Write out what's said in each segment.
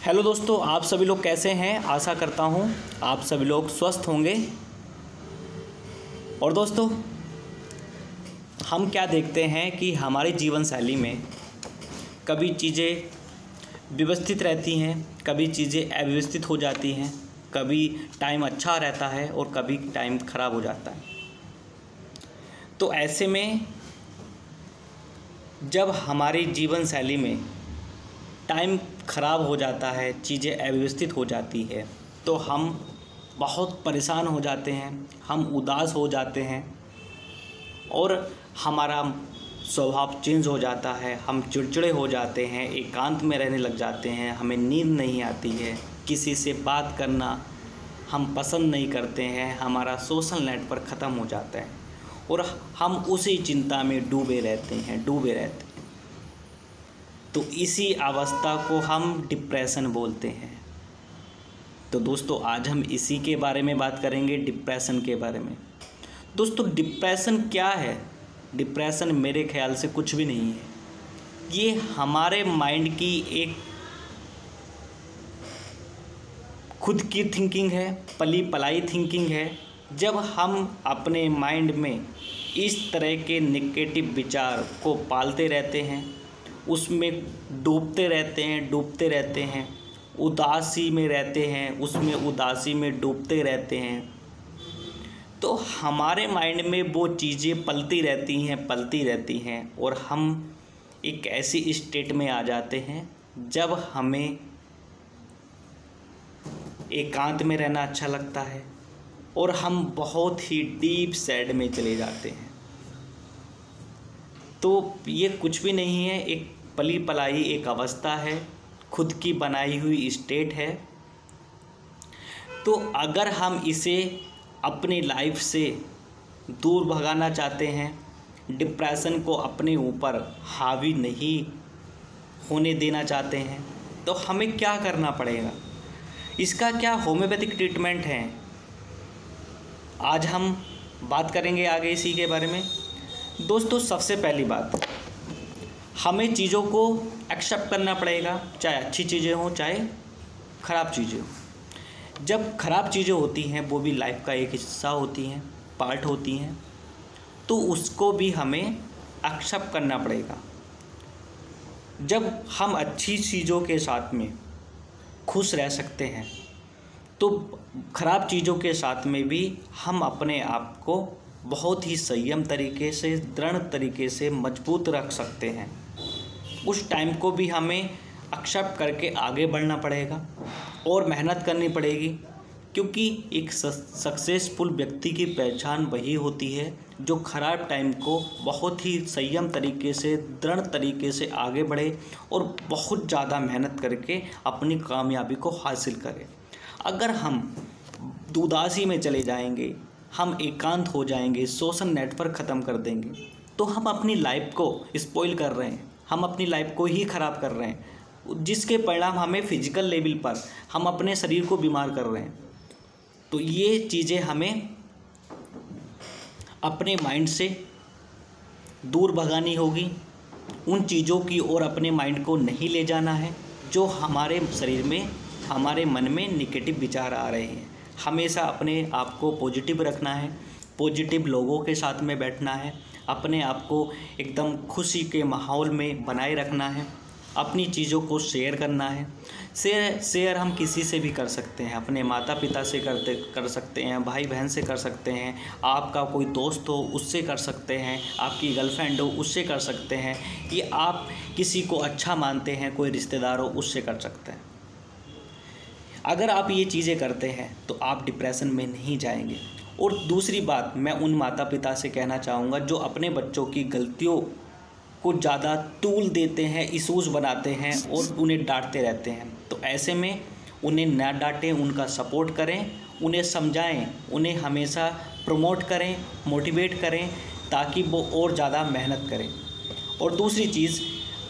Hello दोस्तों, आप सभी लोग कैसे हैं। आशा करता हूं आप सभी लोग स्वस्थ होंगे। और दोस्तों, हम क्या देखते हैं कि हमारी जीवन शैली में कभी चीज़ें व्यवस्थित रहती हैं, कभी चीज़ें अव्यवस्थित हो जाती हैं, कभी टाइम अच्छा रहता है और कभी टाइम ख़राब हो जाता है। तो ऐसे में जब हमारी जीवन शैली में टाइम ख़राब हो जाता है, चीज़ें अव्यवस्थित हो जाती है, तो हम बहुत परेशान हो जाते हैं, हम उदास हो जाते हैं और हमारा स्वभाव चेंज हो जाता है। हम चिड़चिड़े हो जाते हैं, एकांत में रहने लग जाते हैं, हमें नींद नहीं आती है, किसी से बात करना हम पसंद नहीं करते हैं, हमारा सोशल नेटवर्क ख़त्म हो जाता है और हम उसी चिंता में डूबे रहते हैं। तो इसी अवस्था को हम डिप्रेशन बोलते हैं। तो दोस्तों, आज हम इसी के बारे में बात करेंगे, डिप्रेशन के बारे में। दोस्तों, डिप्रेशन क्या है? डिप्रेशन मेरे ख्याल से कुछ भी नहीं है। ये हमारे माइंड की एक खुद की थिंकिंग है, पली पलाई थिंकिंग है। जब हम अपने माइंड में इस तरह के नेगेटिव विचार को पालते रहते हैं, उसमें डूबते रहते हैं, उदासी में रहते हैं, उसमें उदासी में डूबते रहते हैं, तो हमारे माइंड में वो चीज़ें पलती रहती हैं और हम एक ऐसी स्टेट में आ जाते हैं जब हमें एकांत में रहना अच्छा लगता है और हम बहुत ही डीप सैड में चले जाते हैं। तो ये कुछ भी नहीं है, एक पली पलाई एक अवस्था है, खुद की बनाई हुई स्टेट है। तो अगर हम इसे अपनी लाइफ से दूर भगाना चाहते हैं, डिप्रेशन को अपने ऊपर हावी नहीं होने देना चाहते हैं, तो हमें क्या करना पड़ेगा? इसका क्या होम्योपैथिक ट्रीटमेंट है? आज हम बात करेंगे आगे इसी के बारे में। दोस्तों, सबसे पहली बात, हमें चीज़ों को एक्सेप्ट करना पड़ेगा, चाहे अच्छी चीज़ें हों चाहे ख़राब चीज़ें हों। जब ख़राब चीज़ें होती हैं, वो भी लाइफ का एक हिस्सा होती हैं, पार्ट होती हैं, तो उसको भी हमें एक्सेप्ट करना पड़ेगा। जब हम अच्छी चीज़ों के साथ में खुश रह सकते हैं, तो ख़राब चीज़ों के साथ में भी हम अपने आप को बहुत ही संयम तरीके से, दृढ़ तरीके से मजबूत रख सकते हैं। उस टाइम को भी हमें एक्सेप्ट करके आगे बढ़ना पड़ेगा और मेहनत करनी पड़ेगी, क्योंकि एक सक्सेसफुल व्यक्ति की पहचान वही होती है जो ख़राब टाइम को बहुत ही संयम तरीके से, दृढ़ तरीके से आगे बढ़े और बहुत ज़्यादा मेहनत करके अपनी कामयाबी को हासिल करे। अगर हम उदासी में चले जाएंगे, हम एकांत हो जाएंगे, सोशल नेटवर्क ख़त्म कर देंगे, तो हम अपनी लाइफ को स्पॉइल कर रहे हैं, हम अपनी लाइफ को ही ख़राब कर रहे हैं, जिसके परिणाम हमें फिजिकल लेवल पर हम अपने शरीर को बीमार कर रहे हैं। तो ये चीज़ें हमें अपने माइंड से दूर भगानी होगी। उन चीज़ों की ओर अपने माइंड को नहीं ले जाना है जो हमारे शरीर में, हमारे मन में नेगेटिव विचार आ रहे हैं। हमेशा अपने आप को पॉजिटिव रखना है, पॉजिटिव लोगों के साथ में बैठना है, अपने आप को एकदम खुशी के माहौल में बनाए रखना है, अपनी चीज़ों को शेयर करना है। शेयर हम किसी से भी कर सकते हैं, अपने माता पिता से कर सकते हैं, भाई बहन से कर सकते हैं, आपका कोई दोस्त हो उससे कर सकते हैं, आपकी गर्लफ्रेंड हो उससे कर सकते हैं, ये आप किसी को अच्छा मानते हैं, कोई रिश्तेदार हो उससे कर सकते हैं। अगर आप ये चीज़ें करते हैं तो आप डिप्रेशन में नहीं जाएंगे। और दूसरी बात, मैं उन माता पिता से कहना चाहूँगा जो अपने बच्चों की गलतियों को ज़्यादा तूल देते हैं, इशूज़ बनाते हैं और उन्हें डांटते रहते हैं, तो ऐसे में उन्हें ना डांटें, उनका सपोर्ट करें, उन्हें समझाएं, उन्हें हमेशा प्रमोट करें, मोटिवेट करें, ताकि वो और ज़्यादा मेहनत करें। और दूसरी चीज़,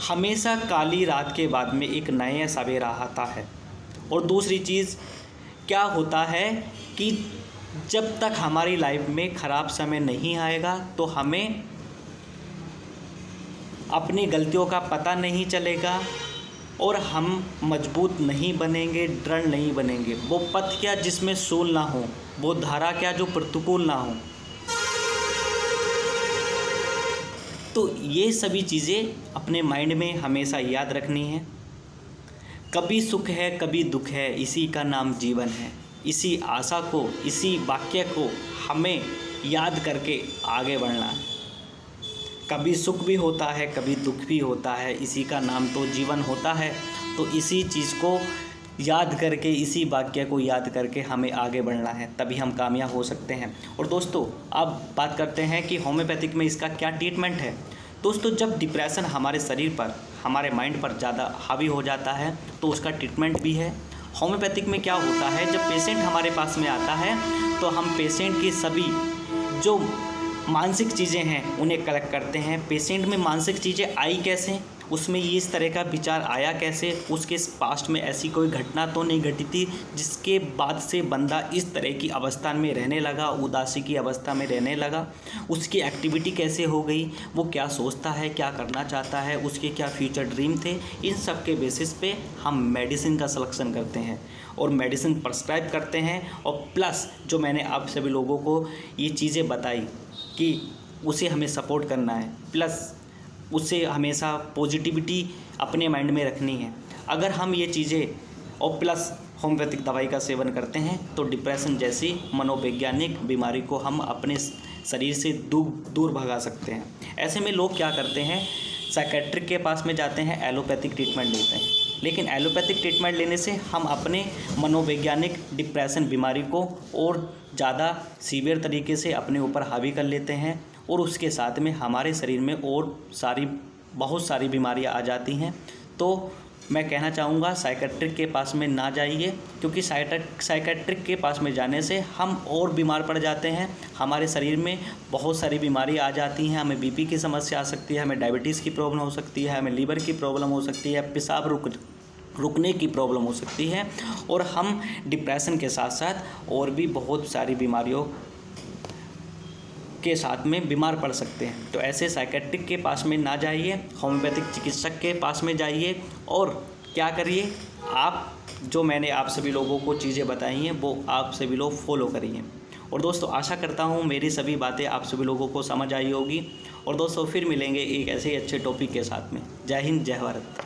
हमेशा काली रात के बाद में एक नया सवेरा आता है। और दूसरी चीज़ क्या होता है कि जब तक हमारी लाइफ में ख़राब समय नहीं आएगा, तो हमें अपनी गलतियों का पता नहीं चलेगा और हम मजबूत नहीं बनेंगे, दृढ़ नहीं बनेंगे। वो पथ क्या जिसमें सूल ना हो, वो धारा क्या जो प्रतिकूल ना हो। तो ये सभी चीज़ें अपने माइंड में हमेशा याद रखनी है। कभी सुख है कभी दुख है, इसी का नाम जीवन है। इसी आशा को, इसी वाक्य को हमें याद करके आगे बढ़ना है। कभी सुख भी होता है कभी दुख भी होता है, इसी का नाम तो जीवन होता है। तो इसी चीज़ को याद करके, इसी वाक्य को याद करके हमें आगे बढ़ना है, तभी हम कामयाब हो सकते हैं। और दोस्तों अब बात करते हैं कि होम्योपैथिक में इसका क्या ट्रीटमेंट है। दोस्तों जब डिप्रेशन हमारे शरीर पर, हमारे माइंड पर ज़्यादा हावी हो जाता है तो उसका ट्रीटमेंट भी है। होम्योपैथिक में क्या होता है, जब पेशेंट हमारे पास में आता है तो हम पेशेंट की सभी जो मानसिक चीज़ें हैं उन्हें कलेक्ट करते हैं। पेशेंट में मानसिक चीज़ें आई कैसे, उसमें ये इस तरह का विचार आया कैसे, उसके पास्ट में ऐसी कोई घटना तो नहीं घटी थी जिसके बाद से बंदा इस तरह की अवस्था में रहने लगा, उदासी की अवस्था में रहने लगा। उसकी एक्टिविटी कैसे हो गई, वो क्या सोचता है, क्या करना चाहता है, उसके क्या फ्यूचर ड्रीम थे। इन सब के बेसिस पे हम मेडिसिन का सिलेक्शन करते हैं और मेडिसिन प्रिस्क्राइब करते हैं। और प्लस जो मैंने आप सभी लोगों को ये चीज़ें बताई कि उसे हमें सपोर्ट करना है, प्लस उसे हमेशा पॉजिटिविटी अपने माइंड में रखनी है। अगर हम ये चीज़ें और प्लस होम्योपैथिक दवाई का सेवन करते हैं तो डिप्रेशन जैसी मनोवैज्ञानिक बीमारी को हम अपने शरीर से दूर भगा सकते हैं। ऐसे में लोग क्या करते हैं, साइकेट्रिक के पास में जाते हैं, एलोपैथिक ट्रीटमेंट लेते हैं। लेकिन एलोपैथिक ट्रीटमेंट लेने से हम अपने मनोवैज्ञानिक डिप्रेशन बीमारी को और ज़्यादा सीवियर तरीके से अपने ऊपर हावी कर लेते हैं और उसके साथ में हमारे शरीर में और बहुत सारी बीमारियां आ जाती हैं। तो मैं कहना चाहूँगा साइकेट्रिक के पास में ना जाइए, क्योंकि साइकेट्रिक के पास में जाने से हम और बीमार पड़ जाते हैं। हमारे शरीर में बहुत सारी बीमारी आ जाती हैं। हमें बीपी की समस्या आ सकती है, हमें डायबिटीज़ की प्रॉब्लम हो सकती है, हमें लीवर की प्रॉब्लम हो सकती है, पेशाब रुकने की प्रॉब्लम हो सकती है और हम डिप्रेशन के साथ साथ और भी बहुत सारी बीमारियों के साथ में बीमार पड़ सकते हैं। तो ऐसे साइकेट्रिक के पास में ना जाइए, होम्योपैथिक चिकित्सक के पास में जाइए और क्या करिए, आप जो मैंने आप सभी लोगों को चीज़ें बताई हैं वो आप सभी लोग फॉलो करिए। और दोस्तों आशा करता हूँ मेरी सभी बातें आप सभी लोगों को समझ आई होगी। और दोस्तों फिर मिलेंगे एक ऐसे ही अच्छे टॉपिक के साथ में। जय हिंद, जय भारत।